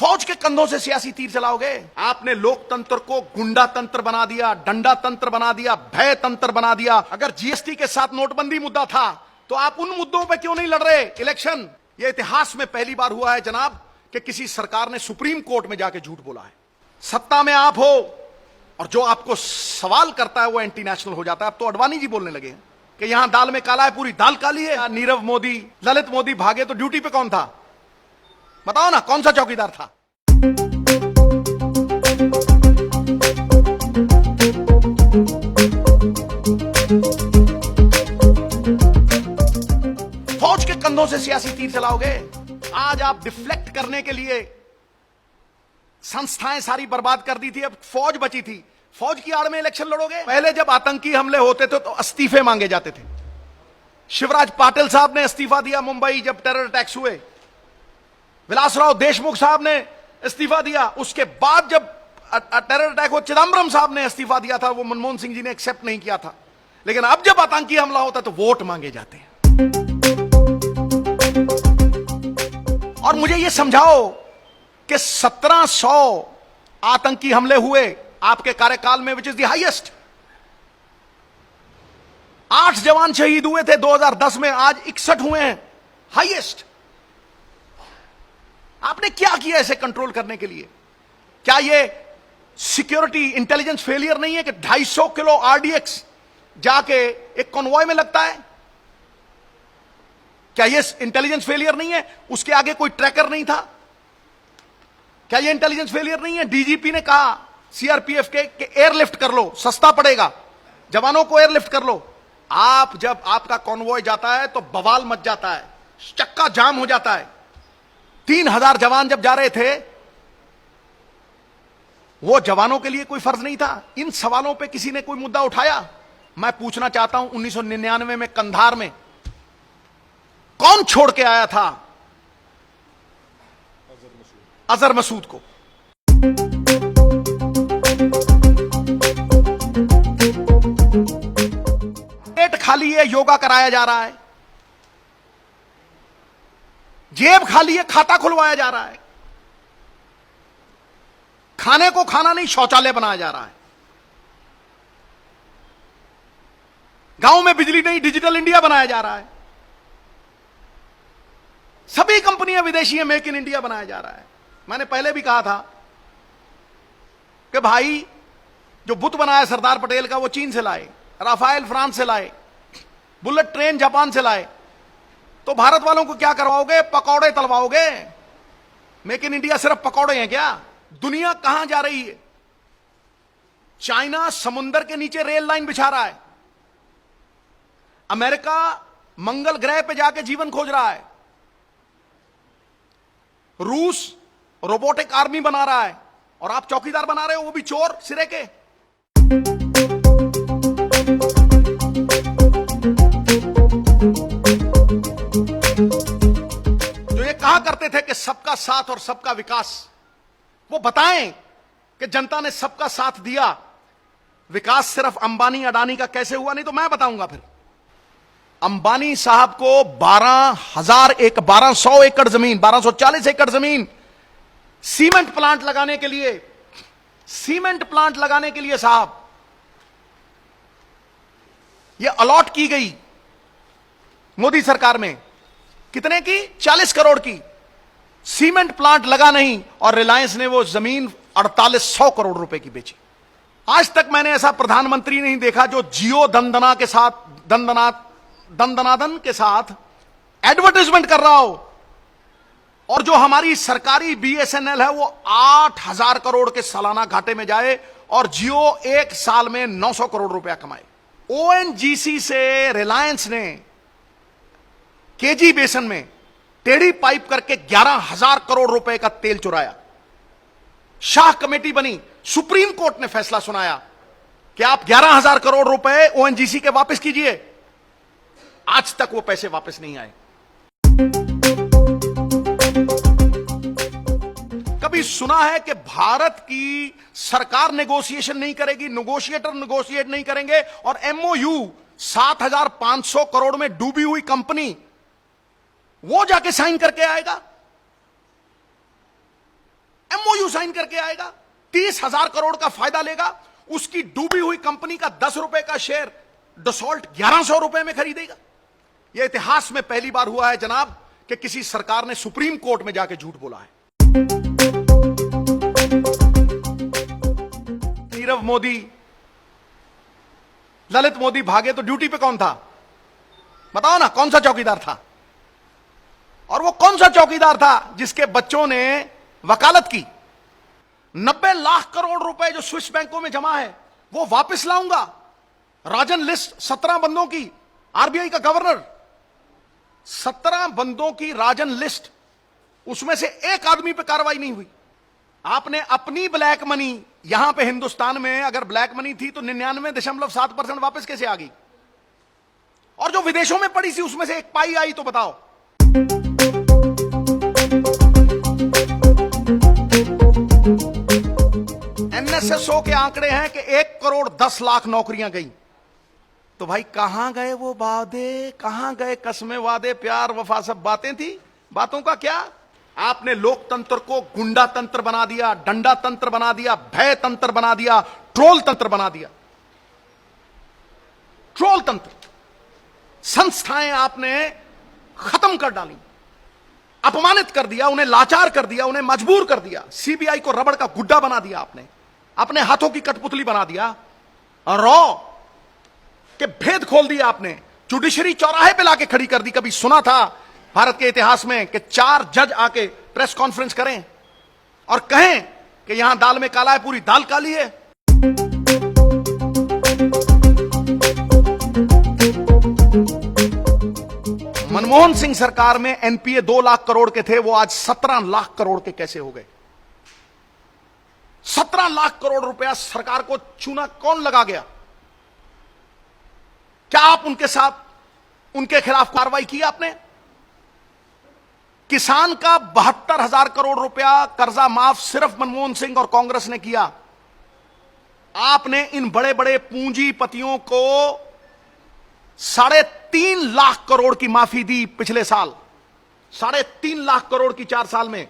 फौज के कंधों से सियासी तीर चलाओगे? आपने लोकतंत्र को गुंडा तंत्र बना दिया, डंडा तंत्र बना दिया, भय तंत्र बना दिया। अगर जीएसटी के साथ नोटबंदी मुद्दा था तो आप उन मुद्दों पे क्यों नहीं लड़ रहे इलेक्शन? ये इतिहास में पहली बार हुआ है जनाब कि किसी सरकार ने सुप्रीम कोर्ट में जाके झूठ बोला है। सत्ता में आप हो और जो आपको सवाल करता है वो एंटी नेशनल हो जाता है। अब तो अडवाणी जी बोलने लगे हैं कि यहां दाल में काला है, पूरी दाल काली है। नीरव मोदी, ललित मोदी भागे तो ड्यूटी पे कौन था? बताओ ना, कौन सा चौकीदार था? फौज के कंधों से सियासी तीर चलाओगे? आज आप डिफ्लेक्ट करने के लिए संस्थाएं सारी बर्बाद कर दी थी, अब फौज बची थी। फौज की आड़ में इलेक्शन लड़ोगे? पहले जब आतंकी हमले होते थे तो इस्तीफे मांगे जाते थे। शिवराज पाटिल साहब ने इस्तीफा दिया मुंबई जब टेरर अटैक्स हुए। विलासराव देशमुख साहब ने इस्तीफा दिया। उसके बाद जब टेरर अटैक हुआ, चिदम्बरम साहब ने इस्तीफा दिया था, वो मनमोहन सिंह जी ने एक्सेप्ट नहीं किया था। लेकिन अब जब आतंकी हमला होता है तो वोट मांगे जाते हैं। और मुझे यह समझाओ कि 1700 आतंकी हमले हुए आपके कार्यकाल में, विच इज द हाईएस्ट। 8 जवान शहीद हुए थे 2010 में, आज 61 हुए हैं, हाईएस्ट। आपने क्या किया इसे कंट्रोल करने के लिए? क्या यह सिक्योरिटी इंटेलिजेंस फेलियर नहीं है कि 250 किलो आरडीएक्स जाके एक कॉन्वॉय में लगता है? क्या यह इंटेलिजेंस फेलियर नहीं है? उसके आगे कोई ट्रैकर नहीं था? क्या यह इंटेलिजेंस फेलियर नहीं है? डीजीपी ने कहा सीआरपीएफ के कि एयरलिफ्ट कर लो, सस्ता पड़ेगा, जवानों को एयरलिफ्ट कर लो। आप जब आपका कॉन्वॉय जाता है तो बवाल मच जाता है, चक्का जाम हो जाता है। 3000 जवान जब जा रहे थे, वो जवानों के लिए कोई फर्ज नहीं था? इन सवालों पे किसी ने कोई मुद्दा उठाया? मैं पूछना चाहता हूं, 1999 में कंधार में कौन छोड़ के आया था अजहर मसूद को? पेट खाली है, योगा कराया जा रहा है। जेब खाली है, खाता खुलवाया जा रहा है। खाने को खाना नहीं, शौचालय बनाया जा रहा है। गांव में बिजली नहीं, डिजिटल इंडिया बनाया जा रहा है। सभी कंपनियां विदेशी हैं, मेक इन इंडिया बनाया जा रहा है। मैंने पहले भी कहा था कि भाई, जो बुत बनाया सरदार पटेल का वो चीन से लाए, राफेल फ्रांस से लाए, बुलेट ट्रेन जापान से लाए, तो भारत वालों को क्या करवाओगे? पकौड़े तलवाओगे? मेक इन इंडिया सिर्फ पकौड़े हैं क्या? दुनिया कहां जा रही है? चाइना समुंदर के नीचे रेल लाइन बिछा रहा है। अमेरिका मंगल ग्रह पे जाके जीवन खोज रहा है। रूस रोबोटिक आर्मी बना रहा है और आप चौकीदार बना रहे हो, वो भी चोर सिरे के। जो ये कहा करते थे कि सबका साथ और सबका विकास, वो बताएं कि जनता ने सबका साथ दिया, विकास सिर्फ अंबानी अडानी का कैसे हुआ? नहीं तो मैं बताऊंगा फिर। अंबानी साहब को 1200 एकड़ जमीन, 1240 एकड़ जमीन सीमेंट प्लांट लगाने के लिए साहब ये अलॉट की गई मोदी सरकार में। कितने की? 40 करोड़ की। सीमेंट प्लांट लगा नहीं और रिलायंस ने वो जमीन 4800 करोड़ रुपए की बेची। आज तक मैंने ऐसा प्रधानमंत्री नहीं देखा जो जियो दंदनादन के साथ एडवर्टाइजमेंट कर रहा हो। और जो हमारी सरकारी बीएसएनएल है वो 8000 करोड़ के सालाना घाटे में जाए और जियो एक साल में 900 करोड़ रुपया कमाए। ओएनजीसी से रिलायंस ने केजी बेसन में टेढ़ी पाइप करके 11,000 करोड़ रुपए का तेल चुराया। शाह कमेटी बनी, सुप्रीम कोर्ट ने फैसला सुनाया कि आप 11,000 करोड़ रुपए ओएनजीसी के वापस कीजिए। आज तक वो पैसे वापस नहीं आए। कभी सुना है कि भारत की सरकार नेगोशिएशन नहीं करेगी, नेगोशिएटर नेगोशिएट नहीं करेंगे और एमओयू 7,500 करोड़ में डूबी हुई कंपनी वो जाके साइन करके आएगा? साइन करके आएगा, 30,000 करोड़ का फायदा लेगा, उसकी डूबी हुई कंपनी का 10 रुपए का शेयर डसॉल्ट 1100 रुपए में खरीदेगा। यह इतिहास में पहली बार हुआ है जनाब कि किसी सरकार ने सुप्रीम कोर्ट में जाके झूठ बोला है। नीरव मोदी, ललित मोदी भागे तो ड्यूटी पे कौन था? बताओ ना, कौन सा चौकीदार था? और वो कौन सा चौकीदार था जिसके बच्चों ने वकालत की? 90 लाख करोड़ रुपए जो स्विस बैंकों में जमा है वो वापस लाऊंगा। राजन लिस्ट 17 बंदों की, आरबीआई का गवर्नर, 17 बंदों की राजन लिस्ट, उसमें से एक आदमी पे कार्रवाई नहीं हुई। आपने अपनी ब्लैक मनी यहां पे हिंदुस्तान में अगर ब्लैक मनी थी तो 99.7% वापस कैसे आ गई? और जो विदेशों में पड़ी थी उसमें से एक पाई आई तो बताओ। एनएसएसओ के आंकड़े हैं कि 1 करोड़ 10 लाख नौकरियां गई। तो भाई कहां गए वो वादे, कहां गए कस्में, वादे, प्यार, वफा, सब बातें थी, बातों का क्या? आपने लोकतंत्र को गुंडा तंत्र बना दिया, डंडा तंत्र बना दिया, भय तंत्र बना दिया, ट्रोल तंत्र बना दिया। ट्रोल तंत्र, संस्थाएं आपने खत्म कर डाली, अपमानित कर दिया, उन्हें लाचार कर दिया, उन्हें मजबूर कर दिया। सीबीआई को रबड़ का गुड्डा बना दिया आपने, अपने हाथों की कठपुतली बना दिया, रॉ के भेद खोल दिया आपने, जुडिशरी चौराहे पे लाके खड़ी कर दी। कभी सुना था भारत के इतिहास में कि 4 जज आके प्रेस कॉन्फ्रेंस करें और कहें कि यहां दाल में काला है, पूरी दाल काली है? मनमोहन सिंह सरकार में एनपीए 2 लाख करोड़ के थे, वो आज 17 लाख करोड़ के कैसे हो गए? 17 लाख करोड़ रुपया सरकार को चूना कौन लगा गया? क्या आप उनके साथ, उनके खिलाफ कार्रवाई की आपने? किसान का 72,000 करोड़ रुपया कर्जा माफ सिर्फ मनमोहन सिंह और कांग्रेस ने किया। आपने इन बड़े बड़े पूंजीपतियों को 3.5 लाख करोड़ की माफी दी पिछले साल, 3.5 लाख करोड़ की 4 साल में।